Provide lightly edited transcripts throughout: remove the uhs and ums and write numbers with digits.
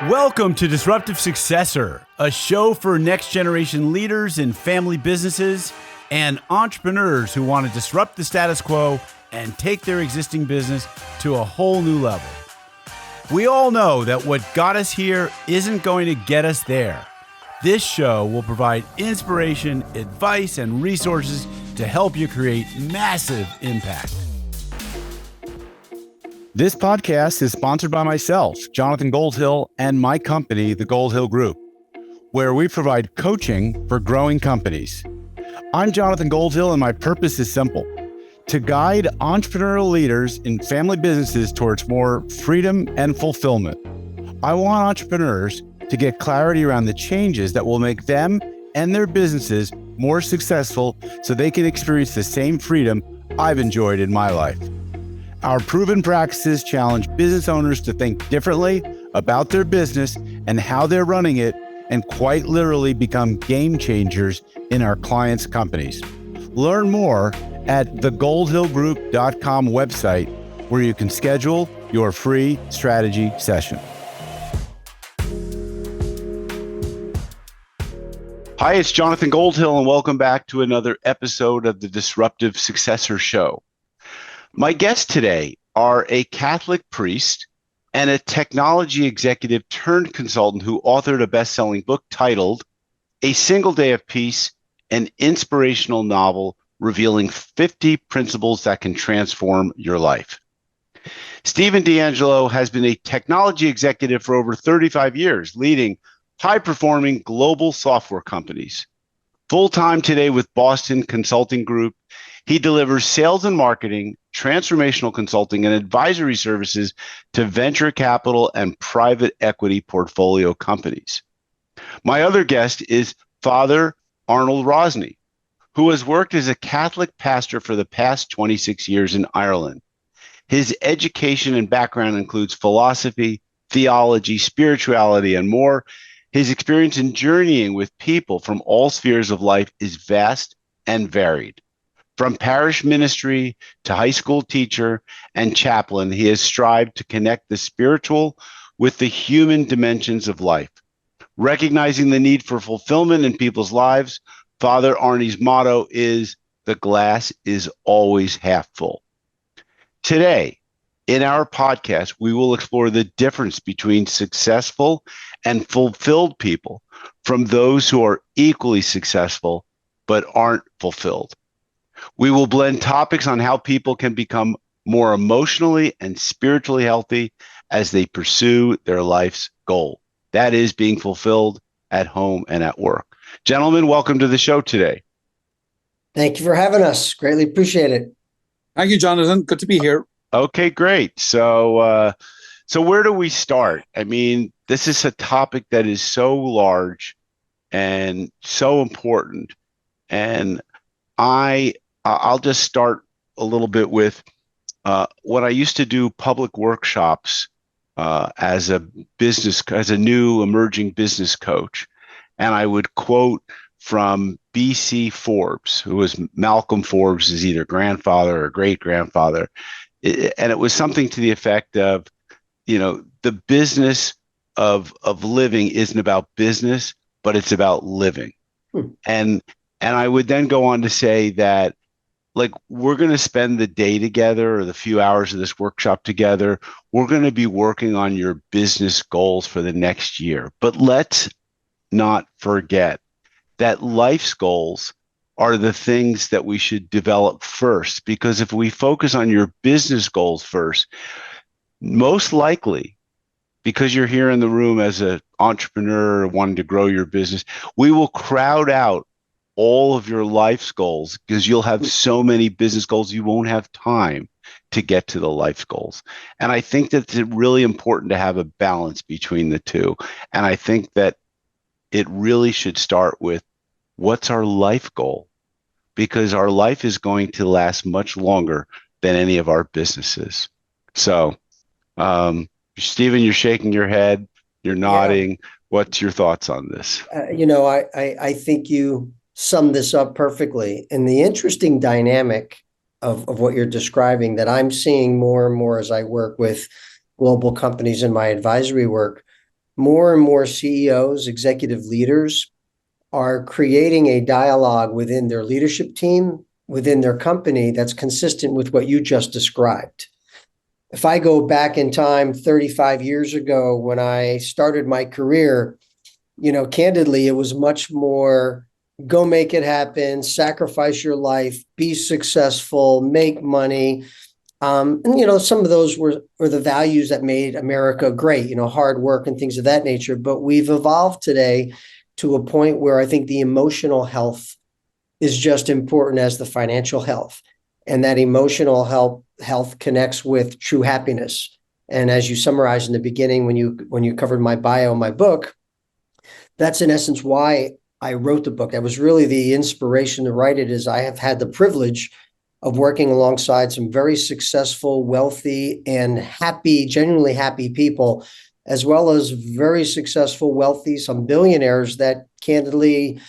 Welcome to Disruptive Successor, a show for next generation leaders in family businesses and entrepreneurs who want to disrupt the status quo and take their existing business to a whole new level. We all know that what got us here isn't going to get us there. This show will provide inspiration, advice, and resources to help you create massive impact. This podcast is sponsored by myself, Jonathan Goldhill, and my company, the Goldhill Group, where we provide coaching for growing companies. I'm Jonathan Goldhill, and my purpose is simple: to guide entrepreneurial leaders in family businesses towards more freedom and fulfillment. I want entrepreneurs to get clarity around the changes that will make them and their businesses more successful so they can experience the same freedom I've enjoyed in my life. Our proven practices challenge business owners to think differently about their business and how they're running it, and quite literally become game changers in our clients' companies. Learn more at thegoldhillgroup.com website, where you can schedule your free strategy session. Hi, it's Jonathan Goldhill, and welcome back to another episode of the Disruptive Successor Show. My guests today are a Catholic priest and a technology executive turned consultant who authored a best-selling book titled A Single Day of Peace, an inspirational novel revealing 50 principles that can transform your life. Stephen D'Angelo has been a technology executive for over 35 years, leading high-performing global software companies. Full-time today with Boston Consulting Group, he delivers sales and marketing, transformational consulting, and advisory services to venture capital and private equity portfolio companies. My other guest is Father Arnold Rosney, who has worked as a Catholic pastor for the past 26 years in Ireland. His education and background includes philosophy, theology, spirituality, and more. His experience in journeying with people from all spheres of life is vast and varied. From parish ministry to high school teacher and chaplain, he has strived to connect the spiritual with the human dimensions of life. Recognizing the need for fulfillment in people's lives, Father Arnie's motto is, "The glass is always half full." Today, in our podcast, we will explore the difference between successful and fulfilled people from those who are equally successful but aren't fulfilled. We will blend topics on how people can become more emotionally and spiritually healthy as they pursue their life's goal. That is being fulfilled at home and at work. Gentlemen, welcome to the show today. Thank you for having us. Greatly appreciate it. Thank you, Jonathan. Good to be here. Okay, great. So where do we start? I mean, this is a topic that is so large and so important. And I'll just start a little bit with when I used to do public workshops as a new emerging business coach, and I would quote from B.C. Forbes, who was Malcolm Forbes' either grandfather or great grandfather, and it was something to the effect of, the business of living isn't about business, but it's about living. And I would then go on to say that, like, we're going to spend the day together or the few hours of this workshop together. We're going to be working on your business goals for the next year. But let's not forget that life's goals are the things that we should develop first, because if we focus on your business goals first, most likely, because you're here in the room as an entrepreneur wanting to grow your business, we will crowd out all of your life's goals because you'll have so many business goals, you won't have time to get to the life's goals. And I think that it's really important to have a balance between the two. And I think that it really should start with, what's our life goal? Because our life is going to last much longer than any of our businesses. So, Stephen, you're shaking your head, you're nodding. Yeah. What's your thoughts on this? I think you summed this up perfectly. And the interesting dynamic of what you're describing that I'm seeing more and more as I work with global companies in my advisory work, more and more CEOs, executive leaders, are creating a dialogue within their leadership team, within their company, that's consistent with what you just described. If I go back in time 35 years ago when I started my career, candidly, it was much more go make it happen, sacrifice your life, be successful, make money. And some of those were the values that made America great, hard work and things of that nature. But we've evolved today to a point where I think the emotional health is just important as the financial health. And that emotional health connects with true happiness. And as you summarized in the beginning, when you covered my bio in my book, that's in essence why I wrote the book. That was really the inspiration to write it. Is I have had the privilege of working alongside some very successful, wealthy, and happy, genuinely happy people, as well as very successful, wealthy, some billionaires that candidly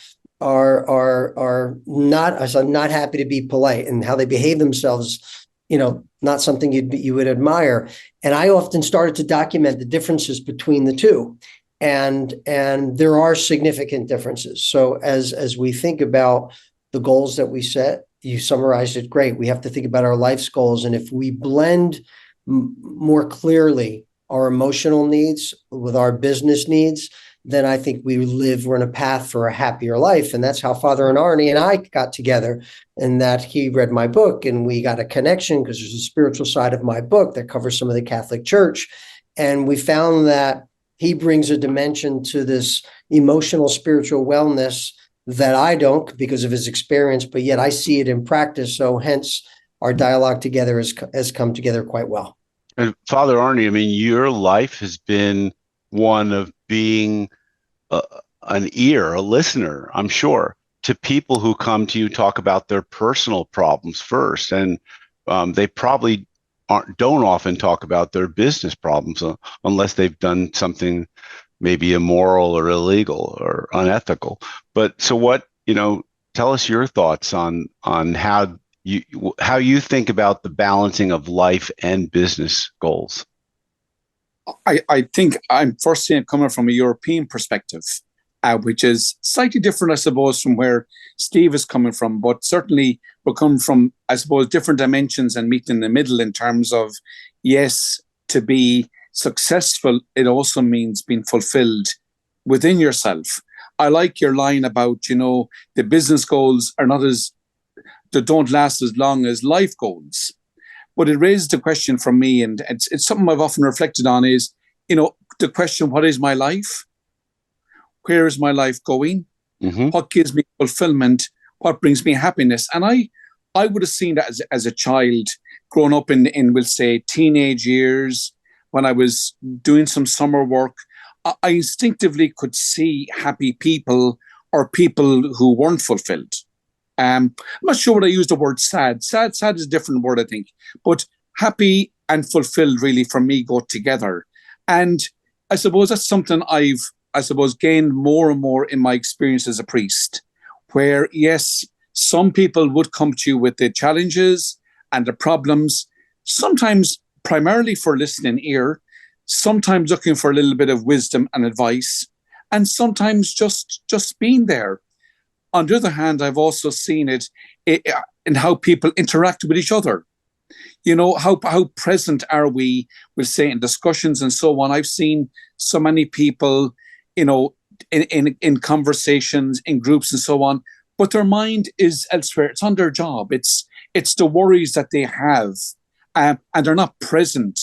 are not happy to be polite, and how they behave themselves, not something you would admire. And I often started to document the differences between the two. And there are significant differences. So as we think about the goals that we set, you summarized it great. We have to think about our life's goals. And if we blend more clearly our emotional needs with our business needs, then I think we're in a path for a happier life. And that's how Father Arnold and I got together, and that he read my book and we got a connection because there's a spiritual side of my book that covers some of the Catholic Church. And we found that he brings a dimension to this emotional, spiritual wellness that I don't, because of his experience, but yet I see it in practice. So hence our dialogue together has come together quite well. And Father Arnie, I mean, your life has been one of being an ear, a listener, I'm sure, to people who come to you, talk about their personal problems first. And they probably don't often talk about their business problems unless they've done something maybe immoral or illegal or unethical. But so what, tell us your thoughts on how you think about the balancing of life and business goals. I think I'm first saying coming from a European perspective, which is slightly different, I suppose, from where Steve is coming from. But certainly we're coming from, I suppose, different dimensions and meeting in the middle in terms of, yes, to be successful, it also means being fulfilled within yourself. I like your line about, the business goals they don't last as long as life goals. But it raises the question for me, and it's something I've often reflected on, is, the question, what is my life? Where is my life going? Mm-hmm. What gives me fulfillment? What brings me happiness? And I would have seen that as a child, growing up in we'll say, teenage years, when I was doing some summer work. I instinctively could see happy people or people who weren't fulfilled. I'm not sure what I used the word sad. Sad is a different word, I think. But happy and fulfilled really for me go together. And I suppose that's something I've gained more and more in my experience as a priest, where, yes, some people would come to you with the challenges and the problems, sometimes primarily for listening ear, sometimes looking for a little bit of wisdom and advice, and sometimes just being there. On the other hand, I've also seen it in how people interact with each other. How present are we, we'll say, in discussions and so on. I've seen so many people, in conversations, in groups and so on, but their mind is elsewhere. It's on their job. It's the worries that they have, and they're not present.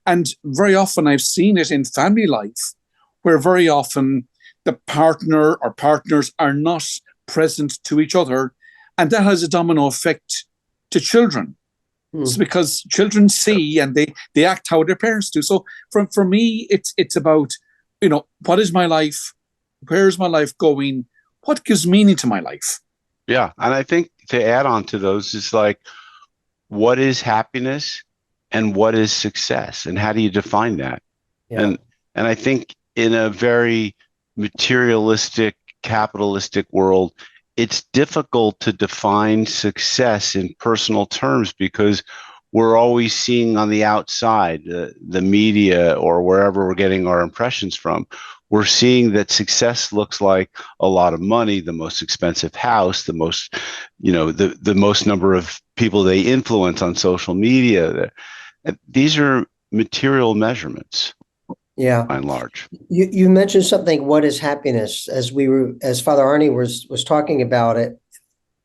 And very often I've seen it in family life, where very often the partner or partners are not present to each other, and that has a domino effect to children. It's because children see and they act how their parents do. So for me, it's about, what is my life? Where is my life going? What gives meaning to my life? Yeah. And I think to add on to those is like, what is happiness and what is success? And how do you define that? Yeah. And I think in a very materialistic, capitalistic world, it's difficult to define success in personal terms because we're always seeing on the outside, the media or wherever we're getting our impressions from. We're seeing that success looks like a lot of money, the most expensive house, the most, the most number of people they influence on social media. These are material measurements, Yeah. by and large. You mentioned something. What is happiness? As Father Arnie was talking about it,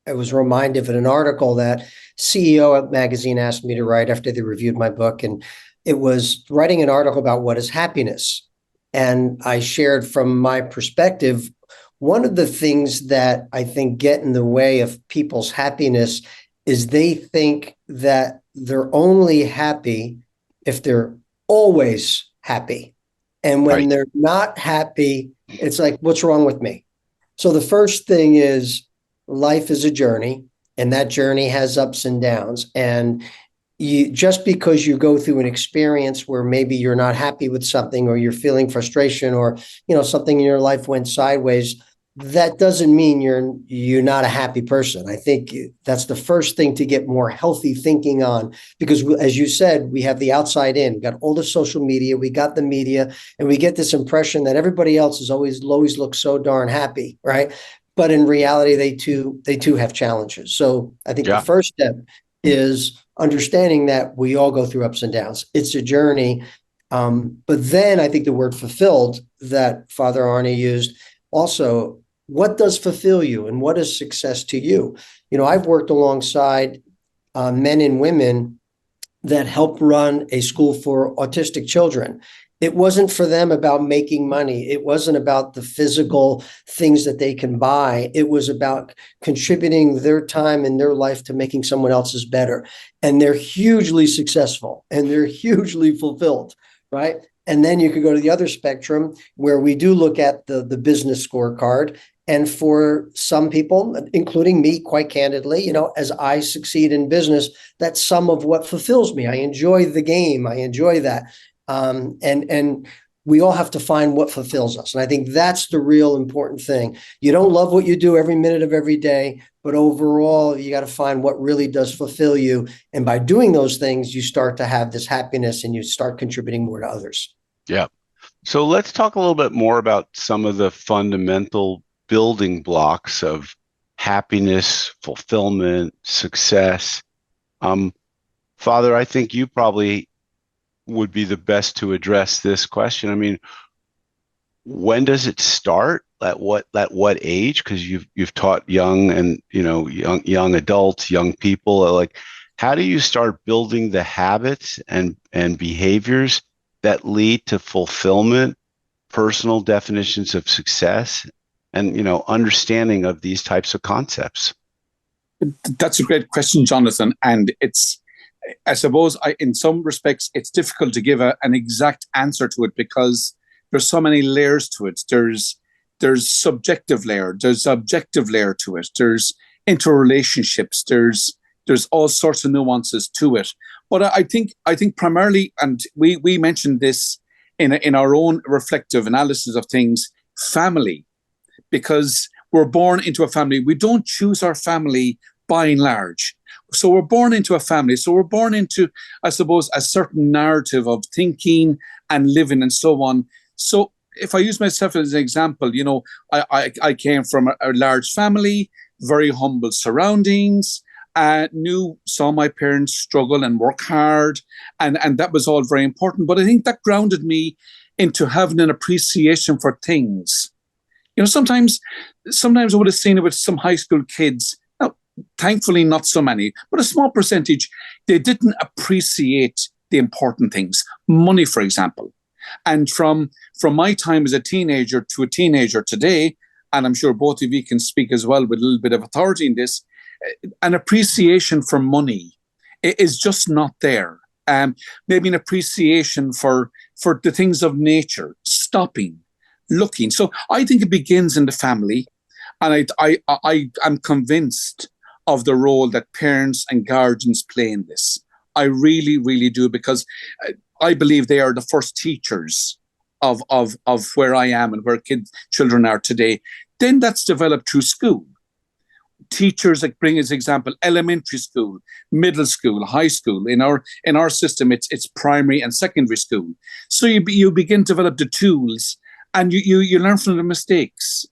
I was reminded of an article that CEO Magazine asked me to write after they reviewed my book, and it was writing an article about what is happiness. And I shared from my perspective, one of the things that I think get in the way of people's happiness is they think that they're only happy if they're always happy. And when Right. they're not happy, it's like, what's wrong with me? So the first thing is life is a journey, and that journey has ups and downs. And you just because you go through an experience where maybe you're not happy with something, or you're feeling frustration, or something in your life went sideways, that doesn't mean you're not a happy person. I think that's the first thing to get more healthy thinking on, because as you said, we have the outside in. We got all the social media, we got the media, and we get this impression that everybody else is always looks so darn happy, right? But in reality, they too have challenges. So I think the Yeah. first step is understanding that we all go through ups and downs. It's a journey. But then I think the word fulfilled that Father Arnie used also, what does fulfill you and what is success to you? I've worked alongside men and women that help run a school for autistic children. It wasn't for them about making money. It wasn't about the physical things that they can buy. It was about contributing their time and their life to making someone else's better. And they're hugely successful and they're hugely fulfilled, right? And then you could go to the other spectrum where we do look at the business scorecard. And for some people, including me, quite candidly, as I succeed in business, that's some of what fulfills me. I enjoy the game. I enjoy that. And we all have to find what fulfills us. And I think that's the real important thing. You don't love what you do every minute of every day, but overall, you got to find what really does fulfill you. And by doing those things, you start to have this happiness and you start contributing more to others. Yeah. So let's talk a little bit more about some of the fundamental building blocks of happiness, fulfillment, success. Father, I think you probably would be the best to address this question. I mean, when does it start? At what age? Because you've taught young and young adults, young people. Like, how do you start building the habits and behaviors that lead to fulfillment, personal definitions of success, and understanding of these types of concepts? That's a great question, Jonathan. And I suppose, in some respects, it's difficult to give an exact answer to it because there's so many layers to it. There's subjective layer, there's objective layer to it, there's interrelationships, there's all sorts of nuances to it. But I think primarily, and we mentioned this in our own reflective analysis of things, family, because we're born into a family. We don't choose our family by and large. So we're born into a family. So we're born into, I suppose, a certain narrative of thinking and living and so on. So if I use myself as an example, I came from a large family, very humble surroundings, saw my parents struggle and work hard, and that was all very important. But I think that grounded me into having an appreciation for things. Sometimes I would have seen it with some high school kids. Now, thankfully, not so many, but a small percentage, they didn't appreciate the important things. Money, for example. And from my time as a teenager to a teenager today, and I'm sure both of you can speak as well with a little bit of authority in this, an appreciation for money is just not there. Maybe an appreciation for the things of nature, stopping, looking. So I think it begins in the family, and I am convinced of the role that parents and guardians play in this. I really, really do, because I believe they are the first teachers of where I am and where children are today. Then that's developed through school. teachers that bring as example elementary school, middle school, high school. In our system, it's primary and secondary school. So you begin to develop the tools, and you learn from the mistakes.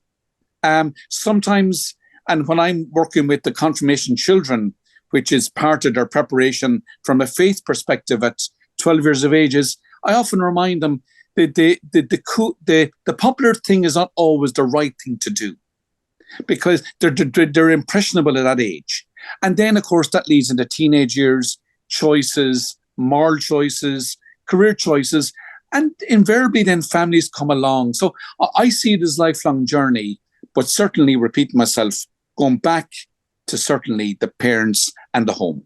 Sometimes, and when I'm working with the confirmation children, which is part of their preparation from a faith perspective at 12 years of age, I often remind them that the popular thing is not always the right thing to do, because they're impressionable at that age. And then, of course, that leads into teenage years, choices, moral choices, career choices, and invariably then families come along. So I see it as a lifelong journey, but certainly, repeating myself, going back to certainly the parents and the home.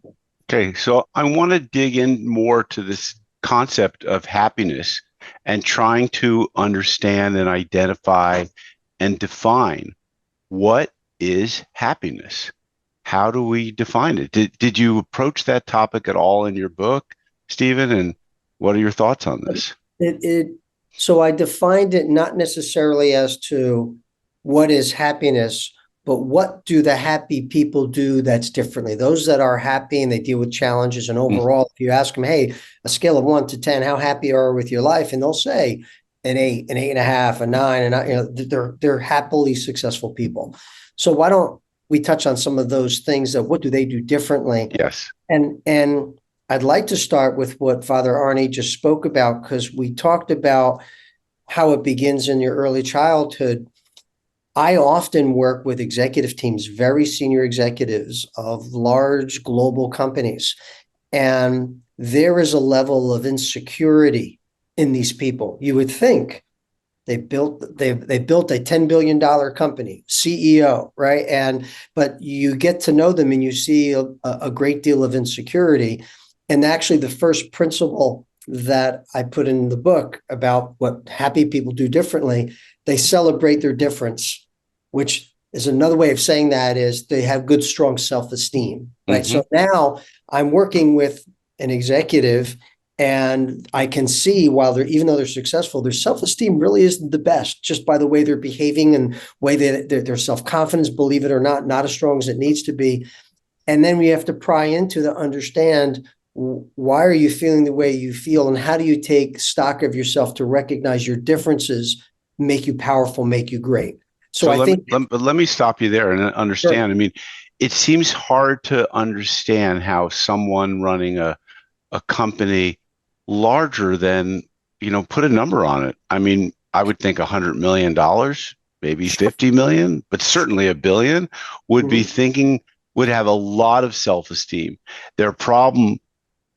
Okay, so I want to dig in more to this concept of happiness and trying to understand and identify and define what is happiness. How do we define it? Did you approach that topic at all in your book, Stephen? And what are your thoughts on this? So I defined it not necessarily as to what is happiness, but what do the happy people do that's differently? Those that are happy and they deal with challenges, and overall, if you ask them, hey, a scale of 1 to 10, how happy are you with your life? And they'll say an 8, an 8.5, a 9, and they're happily successful people. So why don't we touch on some of those things of what do they do differently? Yes. And I'd like to start with what Father Arnie just spoke about, because we talked about how it begins in your early childhood. I often work with executive teams, very senior executives of large global companies, and there is a level of insecurity in these people. You would think they built a $10 billion company, CEO, right? But you get to know them and you see a great deal of insecurity. And actually, the first principle that I put in the book about what happy people do differently, they celebrate their difference, which is another way of saying that is they have good, strong self-esteem, right? So now I'm working with an executive, and I can see even though they're successful, their self-esteem really isn't the best, just by the way they're behaving and way their self-confidence, believe it or not as strong as it needs to be. And then we have to pry into the understand, why are you feeling the way you feel, and how do you take stock of yourself to recognize your differences, make you powerful, make you great. So I think. Let me stop you there and understand. Sure. I mean, it seems hard to understand how someone running a company larger than, put a number on it. I mean, I would think $100 million, maybe 50 million, but certainly $1 billion would be would have a lot of self-esteem. Their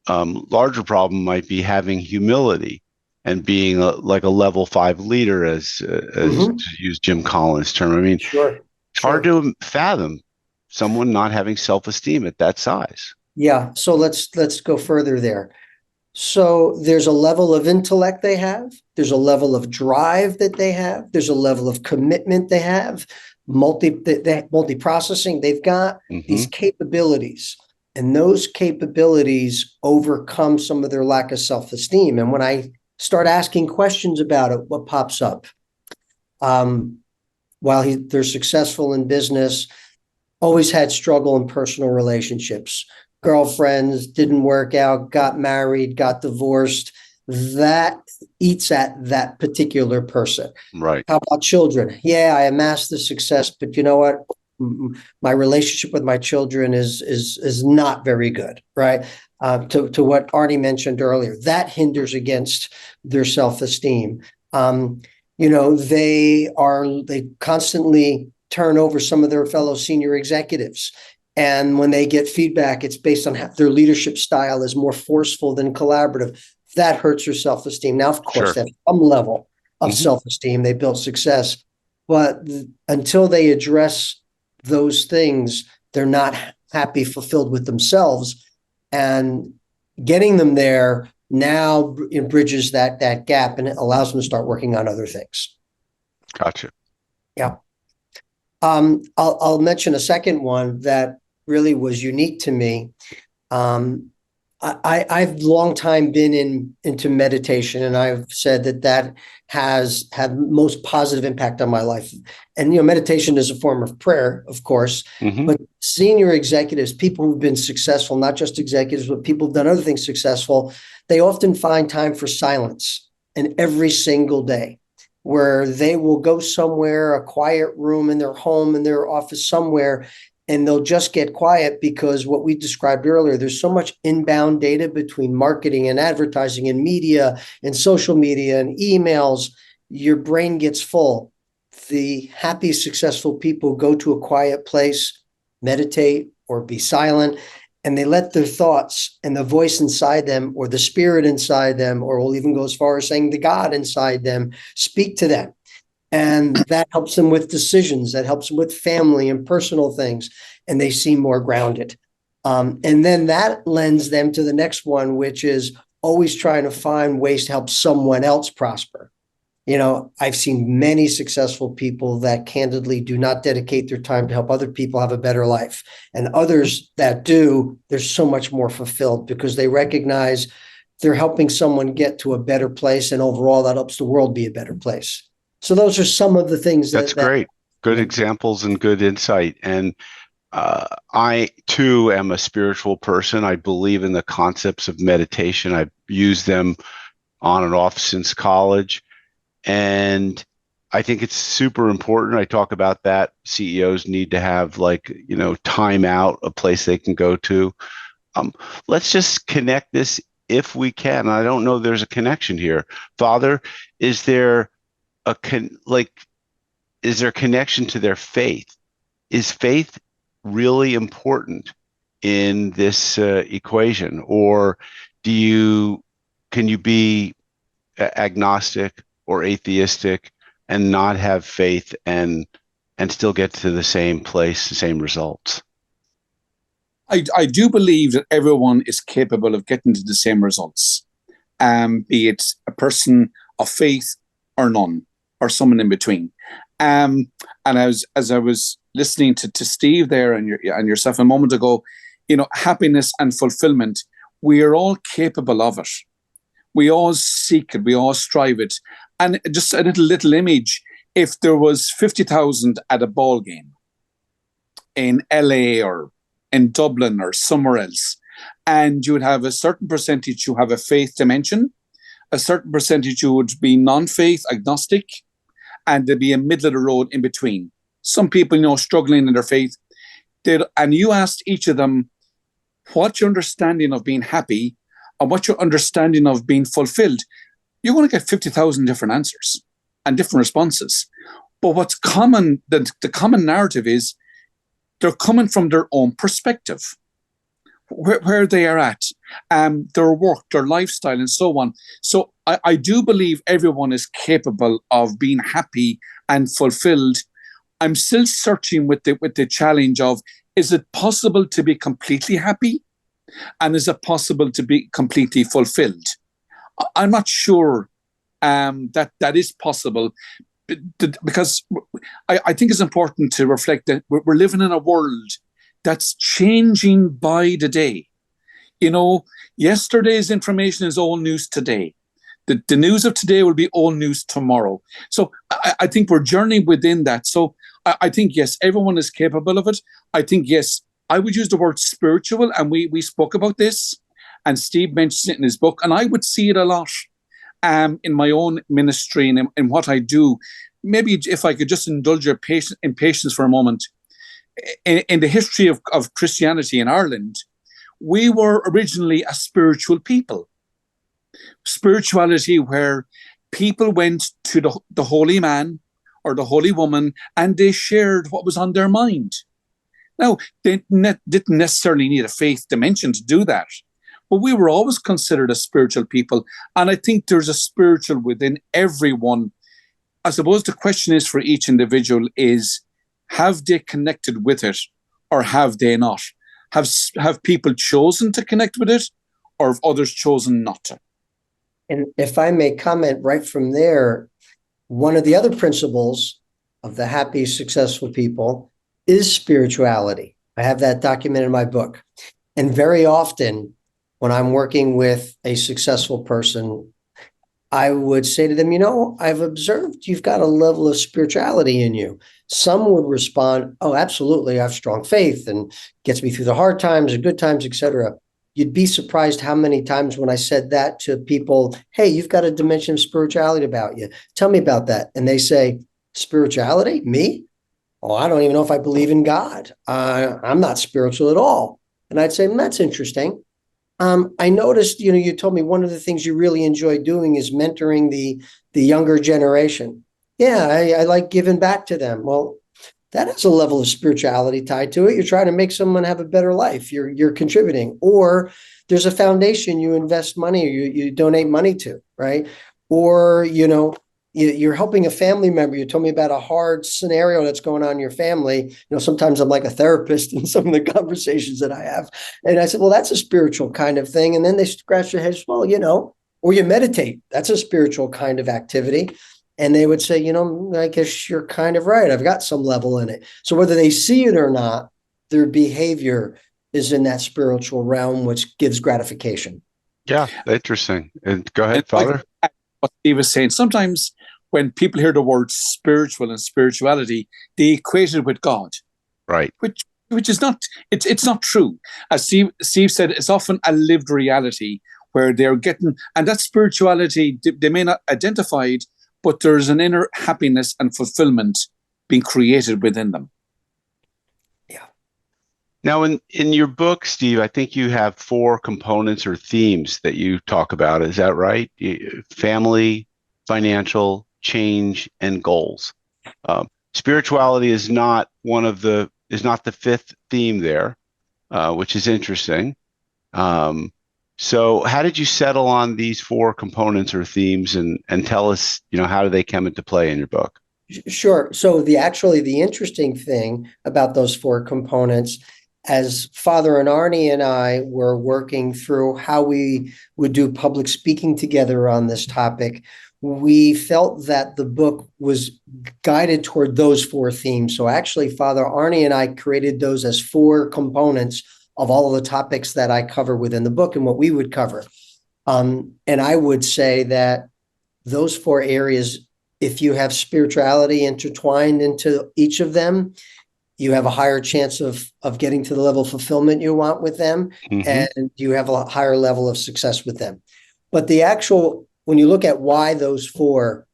larger problem might be having humility and being like a level 5 leader, as to use Jim Collins' term. I mean, it's hard to fathom someone not having self-esteem at that size. Yeah. So let's go further there. So there's a level of intellect they have. There's a level of drive that they have. There's a level of commitment they have. Multi-processing. They've got these capabilities, and those capabilities overcome some of their lack of self-esteem. And when I start asking questions about it, what pops up? While they're successful in business, always had struggle in personal relationships. Girlfriends, didn't work out, got married, got divorced. That eats at that particular person. Right. How about children? Yeah, I amassed the success, but you know what? My relationship with my children is not very good, right? To what Arnie mentioned earlier, that hinders against their self-esteem. They constantly turn over some of their fellow senior executives. And when they get feedback, it's based on their leadership style is more forceful than collaborative. That hurts their self-esteem. Now, of course, they have some level of self-esteem. They built success. But until they address those things, they're not happy, fulfilled with themselves. And getting them there now bridges that gap, and it allows them to start working on other things. Gotcha. Yeah. I'll mention a second one that really was unique to me. I've long time been into meditation, and I've said that has had most positive impact on my life. And meditation is a form of prayer, of course, but senior executives, people who've been successful, not just executives, but people who've done other things successful, they often find time for silence in every single day, where they will go somewhere, a quiet room in their home, in their office somewhere, and they'll just get quiet, because what we described earlier, there's so much inbound data between marketing and advertising and media and social media and emails. Your brain gets full. The happy, successful people go to a quiet place, meditate or be silent, and they let their thoughts and the voice inside them, or the spirit inside them, or we'll even go as far as saying the God inside them, speak to them. And that helps them with decisions, that helps them with family and personal things, and they seem more grounded. And then that lends them to the next one, which is always trying to find ways to help someone else prosper. I've seen many successful people that candidly do not dedicate their time to help other people have a better life. And others that do, they're so much more fulfilled, because they recognize they're helping someone get to a better place, and overall that helps the world be a better place. So those are some of the things That's great. Good examples and good insight. And I, too, am a spiritual person. I believe in the concepts of meditation. I've used them on and off since college. And I think it's super important. I talk about that. CEOs need to have time out, a place they can go to. Let's just connect this if we can. I don't know there's a connection here. Father, is there a connection to their faith? Is faith really important in this equation, or can you be agnostic or atheistic and not have faith and still get to the same place, the same results? I do believe that everyone is capable of getting to the same results, be it a person of faith or none, or someone in between. And as I was listening to Steve there and yourself a moment ago, happiness and fulfillment, we are all capable of it. We all seek it. We all strive it. And just a little image: if there was 50,000 at a ball game in LA or in Dublin or somewhere else, and you would have a certain percentage who have a faith dimension, a certain percentage who would be non-faith, agnostic, and there'd be a middle of the road in between. Some people, struggling in their faith. And you asked each of them, what's your understanding of being happy and what's your understanding of being fulfilled? You're going to get 50,000 different answers and different responses. But what's common, the common narrative is they're coming from their own perspective, where they are at, their work, their lifestyle, and so on. So I do believe everyone is capable of being happy and fulfilled. I'm still searching with the challenge of, is it possible to be completely happy? And is it possible to be completely fulfilled? I'm not sure that is possible, because I think it's important to reflect that we're living in a world that's changing by the day. Yesterday's information is old news today. The news of today will be old news tomorrow. So I think we're journeying within that. So I think, yes, everyone is capable of it. I think, yes, I would use the word spiritual, and we spoke about this, and Steve mentioned it in his book, and I would see it a lot in my own ministry and in what I do. Maybe if I could just indulge your patience for a moment. In the history of Christianity in Ireland, we were originally a spiritual people. Spirituality where people went to the holy man or the holy woman and they shared what was on their mind. Now, they didn't necessarily need a faith dimension to do that, but we were always considered a spiritual people. And I think there's a spiritual within everyone. I suppose the question is for each individual is, have they connected with it or have they not? Have people chosen to connect with it, or have others chosen not to? And if I may comment right from there, one of the other principles of the happy, successful people is spirituality. I have that documented in my book. And very often, when I'm working with a successful person, I would say to them, you know, I've observed you've got a level of spirituality in you. Some would respond, oh, absolutely, I have strong faith and gets me through the hard times and good times, etc. You'd be surprised how many times when I said that to people, hey, you've got a dimension of spirituality about you. Tell me about that. And they say, spirituality? Me? Oh, I don't even know if I believe in God. I'm not spiritual at all. And I'd say, that's interesting. I noticed, you know, you told me one of the things you really enjoy doing is mentoring the younger generation. Yeah, I like giving back to them. Well, that has a level of spirituality tied to it. You're trying to make someone have a better life. You're contributing. Or there's a foundation you invest money or you donate money to, right? Or, you know, you're helping a family member. You told me about a hard scenario that's going on in your family. You know, sometimes I'm like a therapist in some of the conversations that I have. And I said, well, that's a spiritual kind of thing. And then they scratch their heads, well, you know, or you meditate. That's a spiritual kind of activity. And they would say, you know, I guess you're kind of right. I've got some level in it. So whether they see it or not, their behavior is in that spiritual realm, which gives gratification. Yeah, interesting. And go ahead, And Father. like what Steve was saying, sometimes when people hear the word spiritual and spirituality, they equate it with God, Right. which is not, it's not true. As Steve said, it's often a lived reality where they're getting, and that spirituality, they may not identify it, but there's an inner happiness and fulfillment being created within them. Yeah. Now, in your book, Steve, I think you have 4 components or themes that you talk about. Is that right? Family, financial, change, and goals. Spirituality is not the 5th theme there, which is interesting. So how did you settle on these 4 components or themes and tell us, you know, how do they come into play in your book? Sure. So the interesting thing about those 4 components, as Father Arnie and I were working through how we would do public speaking together on this topic, we felt that the book was guided toward those 4 themes. So actually, Father Arnie and I created those as 4 components of all of the topics that I cover within the book and what we would cover. And I would say that those 4 areas, if you have spirituality intertwined into each of them, you have a higher chance of getting to the level of fulfillment you want with them, and you have a higher level of success with them. But when you look at why those 4,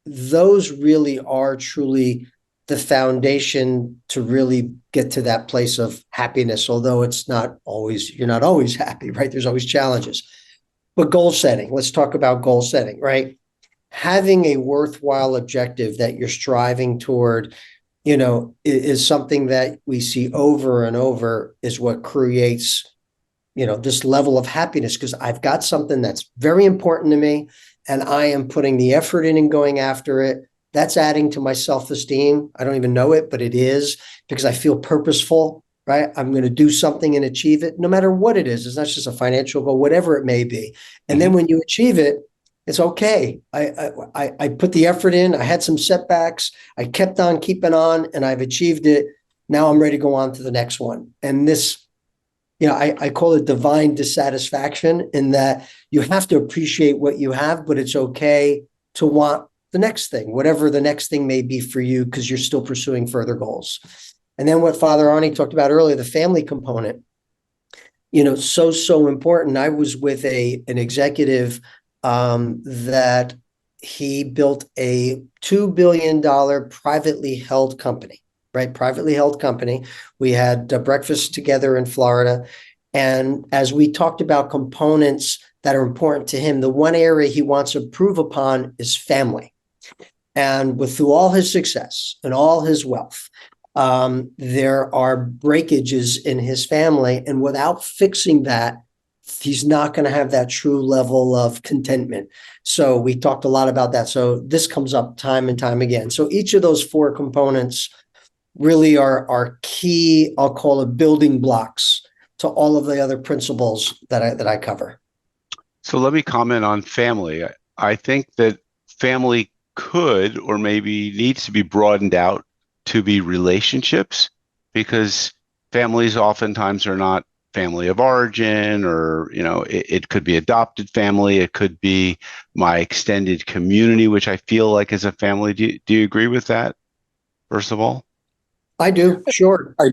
those really are truly the foundation to really get to that place of happiness, although you're not always happy, right? There's always challenges. But goal setting, let's talk about goal setting, right? Having a worthwhile objective that you're striving toward, you know, is something that we see over and over is what creates, you know, this level of happiness, because I've got something that's very important to me and I am putting the effort in and going after it. That's adding to my self-esteem. I don't even know it, but it is, because I feel purposeful, right? I'm going to do something and achieve it, no matter what it is. It's not just a financial goal, whatever it may be. And then when you achieve it, it's okay. I put the effort in. I had some setbacks. I kept on keeping on, and I've achieved it. Now I'm ready to go on to the next one. And this, you know, I call it divine dissatisfaction, in that you have to appreciate what you have, but it's okay to want the next thing, whatever the next thing may be for you, because you're still pursuing further goals. And then what Father Arnie talked about earlier, the family component, you know, so important. I was with an executive that he built a $2 billion privately held company, right? Privately held company. We had breakfast together in Florida. And as we talked about components that are important to him, the one area he wants to improve upon is family. And through all his success and all his wealth, there are breakages in his family. And without fixing that, he's not going to have that true level of contentment. So we talked a lot about that. So this comes up time and time again. So each of those 4 components really are key, I'll call it building blocks to all of the other principles that I cover. So let me comment on family. I think that family could, or maybe needs to be broadened out to be relationships, because families oftentimes are not family of origin, or it could be adopted family, it could be my extended community, which I feel like is a family. Do you agree with that, first of all? I do, sure. I,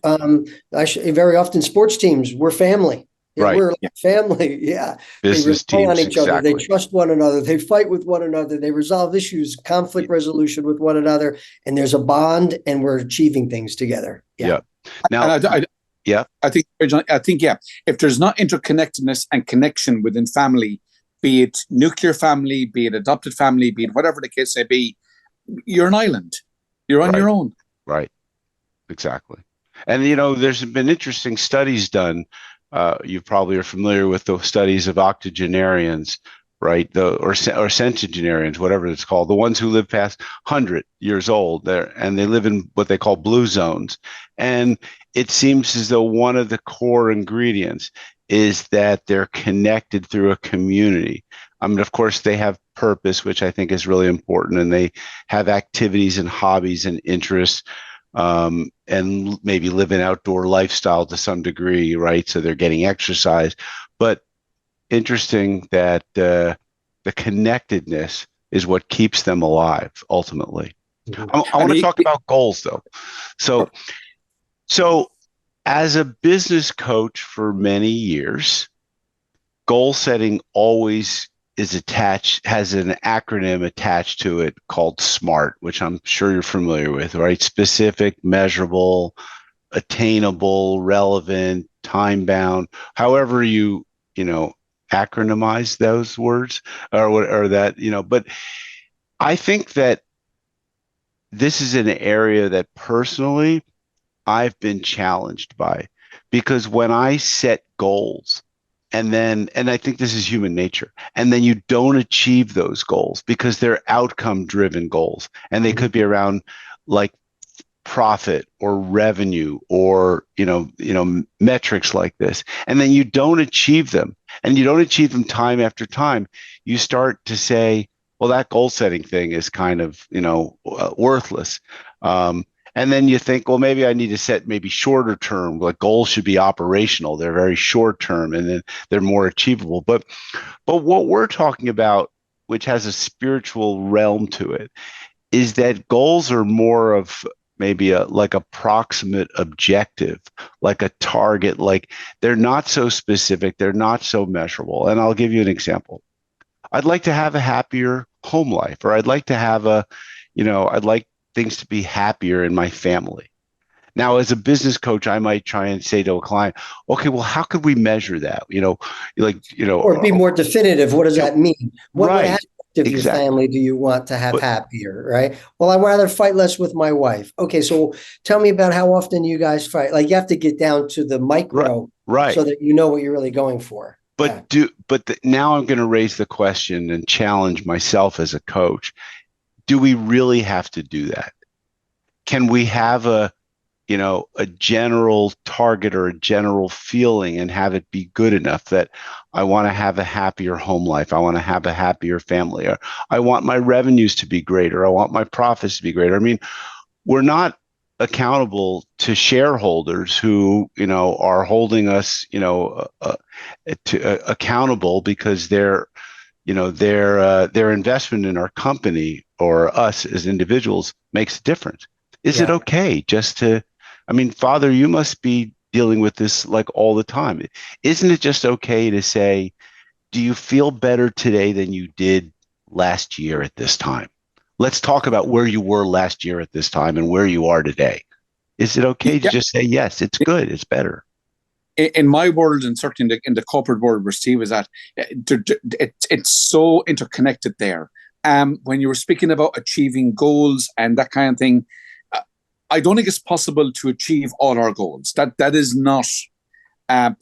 Very often sports teams, we're family. Yeah, Right. we're like family. Yeah. They rely Business on teams, each other. They exactly. trust one another. They fight with one another. They resolve issues, conflict resolution with one another. And there's a bond and we're achieving things together. Yeah. Yeah. Now, and yeah, I think, yeah, if there's not interconnectedness and connection within family, be it nuclear family, be it adopted family, be it whatever the case may be, you're an island. You're on right, your own. right, exactly. And there's been interesting studies done. You probably are familiar with the studies of octogenarians, right? Or centenarians, whatever it's called, the ones who live past 100 years old there, and they live in what they call blue zones. And it seems as though one of the core ingredients is that they're connected through a community. I mean, of course, they have purpose, which I think is really important, and they have activities and hobbies and interests, and maybe live an outdoor lifestyle to some degree, right? So they're getting exercise. But interesting that the connectedness is what keeps them alive ultimately. I want to talk about goals, though. So, so as a business coach for many years, goal setting always has an acronym attached to it called SMART, which I'm sure you're familiar with, right? Specific, measurable, attainable, relevant, time bound, however you acronymize those words, or that, but I think that this is an area that personally I've been challenged by, because when I set goals, and I think this is human nature, and then you don't achieve those goals because they're outcome driven goals, and they could be around like profit or revenue or metrics like this, and then you don't achieve them, and you don't achieve them time after time, you start to say, well, that goal setting thing is kind of worthless. And then you think, well, maybe I need to set maybe shorter term, like goals should be operational, they're very short term, and then they're more achievable. But what we're talking about, which has a spiritual realm to it, is that goals are more of maybe like a proximate objective, like a target, like they're not so specific, they're not so measurable. And I'll give you an example. I'd like to have a happier home life, or I'd like to have I'd like things to be happier in my family. Now, as a business coach, I might try and say to a client, okay, well, how could we measure that? Or be more definitive. What does that mean? What right, aspect of your exactly. family do you want to have But happier, right? Well, I'd rather fight less with my wife. Okay, so tell me about how often you guys fight. Like you have to get down to the right, micro right. so that you know what you're really going for. Yeah. Now I'm going to raise the question and challenge myself as a coach. Do we really have to do that? Can we have a general target or a general feeling and have it be good enough that I want to have a happier home life, I want to have a happier family, or I want my revenues to be greater, I want my profits to be greater? I mean, we're not accountable to shareholders who are holding us accountable because their investment in our company or us as individuals makes a difference. Is it Yeah. okay just to, I mean, Father, you must be dealing with this like all the time. Isn't it just okay to say, do you feel better today than you did last year at this time? Let's talk about where you were last year at this time and where you are today. Is it okay to Yeah. just say, yes, it's good, it's better? In my world, and certainly in the corporate world where Steve is at, it's so interconnected there. When you were speaking about achieving goals and that kind of thing, I don't think it's possible to achieve all our goals. That is not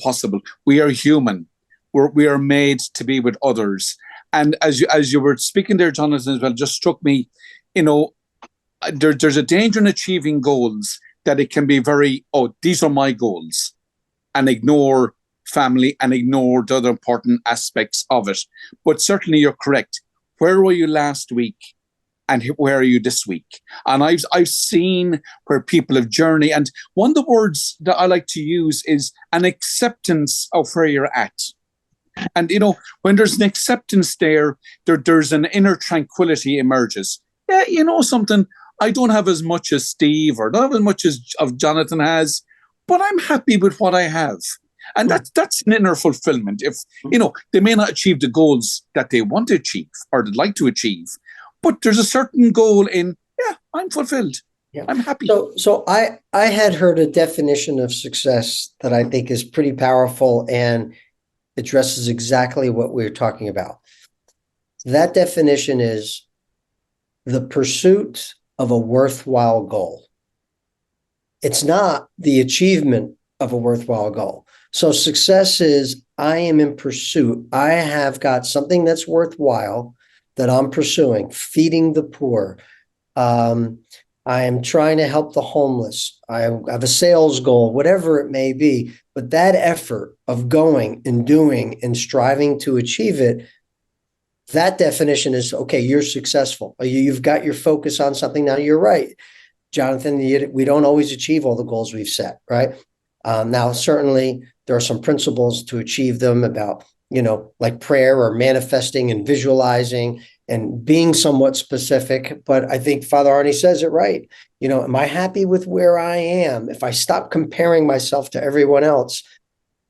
possible. We are human. We are made to be with others. And as you were speaking there, Jonathan, as well, just struck me, there's a danger in achieving goals that it can be very, oh, these are my goals, and ignore family and ignore the other important aspects of it. But certainly you're correct. Where were you last week? and where are you this week? And I've seen where people have journeyed. And one of the words that I like to use is an acceptance of where you're at. And, when there's an acceptance there's an inner tranquility emerges. Yeah, something, I don't have as much as Steve or not as much as of Jonathan has, but I'm happy with what I have. And that's an inner fulfillment. If, they may not achieve the goals that they want to achieve or they'd like to achieve, but there's a certain goal in, I'm fulfilled. Yeah. I'm happy. So I had heard a definition of success that I think is pretty powerful and addresses exactly what we're talking about. That definition is the pursuit of a worthwhile goal. It's not the achievement of a worthwhile goal. So success is, I am in pursuit. I have got something that's worthwhile that I'm pursuing, feeding the poor. I am trying to help the homeless. I have a sales goal, whatever it may be. But that effort of going and doing and striving to achieve it, that definition is, okay, you're successful. You've got your focus on something. Now, you're right, Jonathan, we don't always achieve all the goals we've set, right? Now, certainly, there are some principles to achieve them about, like prayer or manifesting and visualizing and being somewhat specific. But I think Father Arnie says it right. Am I happy with where I am? If I stop comparing myself to everyone else,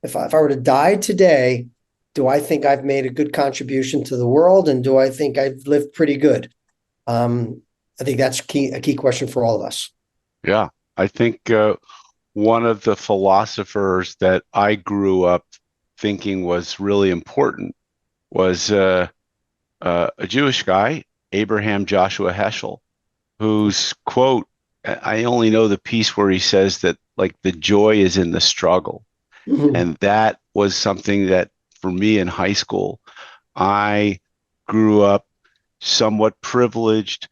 if I were to die today, do I think I've made a good contribution to the world? And do I think I've lived pretty good? I think that's a key question for all of us. Yeah, I think one of the philosophers that I grew up thinking was really important was a Jewish guy, Abraham Joshua Heschel, whose quote, I only know the piece where he says that, like, the joy is in the struggle. Mm-hmm. And that was something that for me in high school, I grew up somewhat privileged,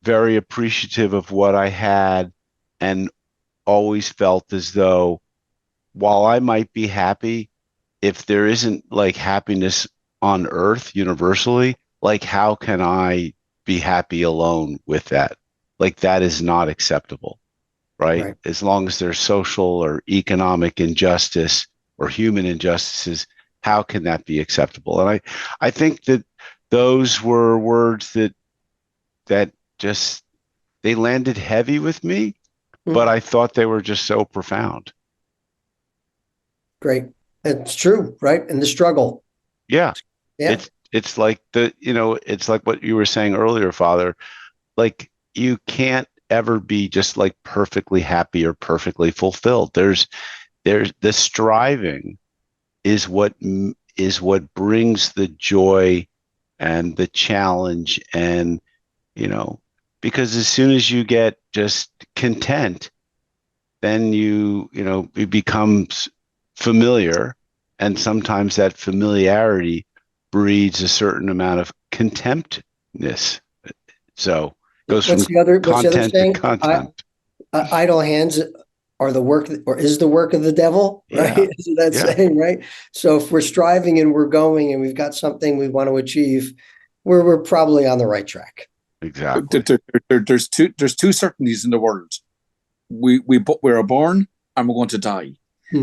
very appreciative of what I had, and always felt as though while I might be happy, if there isn't like happiness on earth universally, like how can I be happy alone with that? Like that is not acceptable, right? As long as there's social or economic injustice or human injustices, how can that be acceptable? And I think that those were words that just, they landed heavy with me, but I thought they were just so profound. Great. It's true, right? And the struggle. Yeah. It's like it's like what you were saying earlier, Father. Like you can't ever be just like perfectly happy or perfectly fulfilled. There's the striving is what brings the joy and the challenge, and because as soon as you get just content, then it becomes familiar, and sometimes that familiarity breeds a certain amount of contemptness. So it goes from content to content. Idle hands are the work, or is the work of the devil, right? Yeah. Isn't that saying, right? So if we're striving and we're going and we've got something we want to achieve, we're probably on the right track. Exactly. There's two certainties in the world. We're born and we're going to die.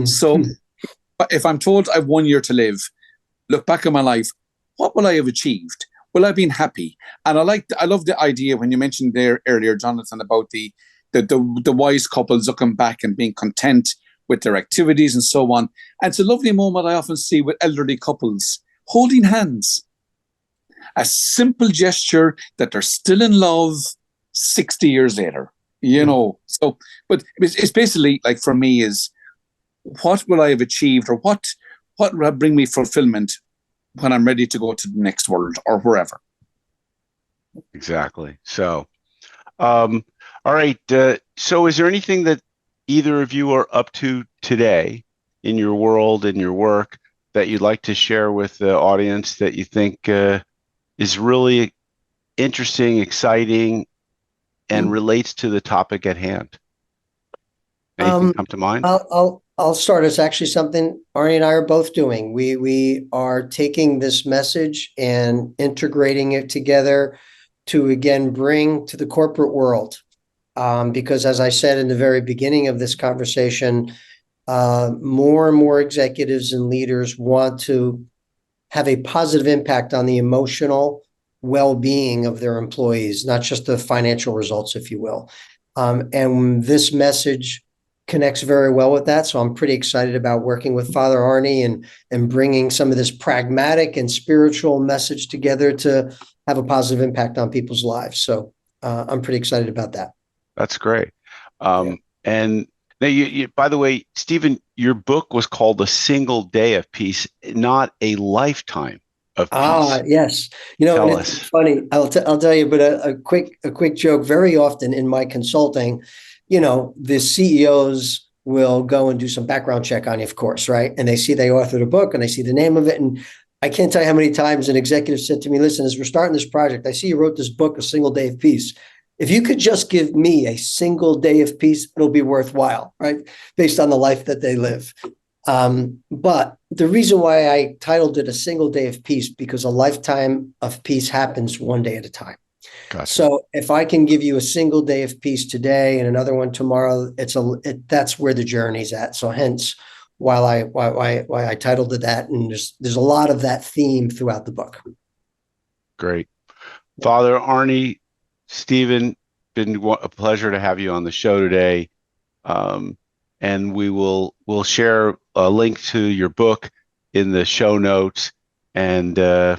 So if I'm told I have 1 year to live, look back at my life, what will I have achieved? Will I have been happy? And I love the idea when you mentioned there earlier, Jonathan, about the wise couples looking back and being content with their activities and so on. And it's a lovely moment I often see with elderly couples holding hands. A simple gesture that they're still in love 60 years later, So, but it's basically like, for me, is what will I have achieved, or what will bring me fulfillment when I'm ready to go to the next world or wherever. Exactly. So, all right. So is there anything that either of you are up to today in your world, in your work, that you'd like to share with the audience that you think is really interesting, exciting, and relates to the topic at hand? Anything come to mind? I'll start. It's actually something Arnie and I are both doing. We are taking this message and integrating it together to, again, bring to the corporate world. Because as I said in the very beginning of this conversation, more and more executives and leaders want to have a positive impact on the emotional well-being of their employees, not just the financial results, if you will. And this message connects very well with that. So I'm pretty excited about working with Father Arnie and bringing some of this pragmatic and spiritual message together to have a positive impact on people's lives. So I'm pretty excited about that. That's great. And now, you, by the way, Stephen, your book was called A Single Day of Peace, not a lifetime of peace. Yes. Tell and us. it's funny. I'll tell you, but a quick joke. Very often in my consulting, the CEOs will go and do some background check on you, of course, right? And they see they authored a book and they see the name of it. And I can't tell you how many times an executive said to me, listen, as we're starting this project, I see you wrote this book, A Single Day of Peace. If you could just give me a single day of peace, it'll be worthwhile, right? Based on the life that they live. But the reason why I titled it A Single Day of Peace, because a lifetime of peace happens one day at a time. Gotcha. So if I can give you a single day of peace today and another one tomorrow, that's where the journey's at. So hence why I titled it that. And there's a lot of that theme throughout the book. Great. Father Arnie, Stephen, been a pleasure to have you on the show today. And we'll share a link to your book in the show notes. And I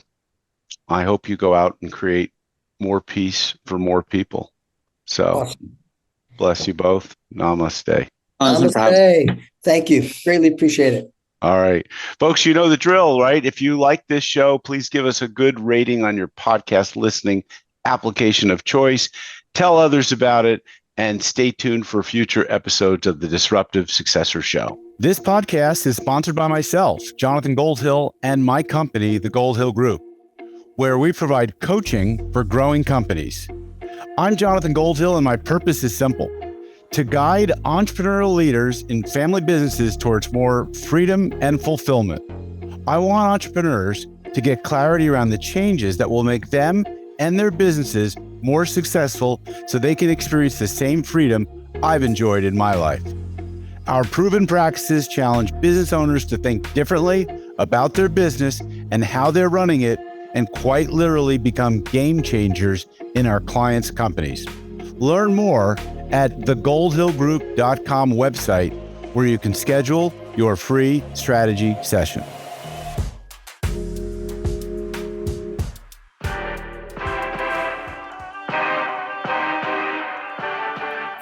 hope you go out and create more peace for more people. So Awesome. Bless you both. Namaste. Namaste. Thank you. Greatly appreciate it. All right. Folks, you know the drill, right? If you like this show, please give us a good rating on your podcast listening application of choice. Tell others about it, and stay tuned for future episodes of the Disruptive Successor Show. This podcast is sponsored by myself, Jonathan Goldhill, and my company, the Goldhill Group, where we provide coaching for growing companies. I'm Jonathan Goldhill, and my purpose is simple: to guide entrepreneurial leaders in family businesses towards more freedom and fulfillment. I want entrepreneurs to get clarity around the changes that will make them and their businesses more successful so they can experience the same freedom I've enjoyed in my life. Our proven practices challenge business owners to think differently about their business and how they're running it, and quite literally become game changers in our clients' companies. Learn more at thegoldhillgroup.com website, where you can schedule your free strategy session.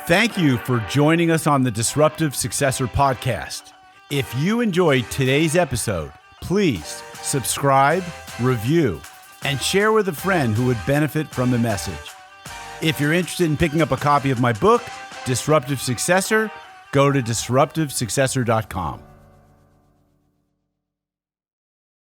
Thank you for joining us on the Disruptive Successor podcast. If you enjoyed today's episode, please subscribe, review, and share with a friend who would benefit from the message. If you're interested in picking up a copy of my book, Disruptive Successor, go to disruptivesuccessor.com.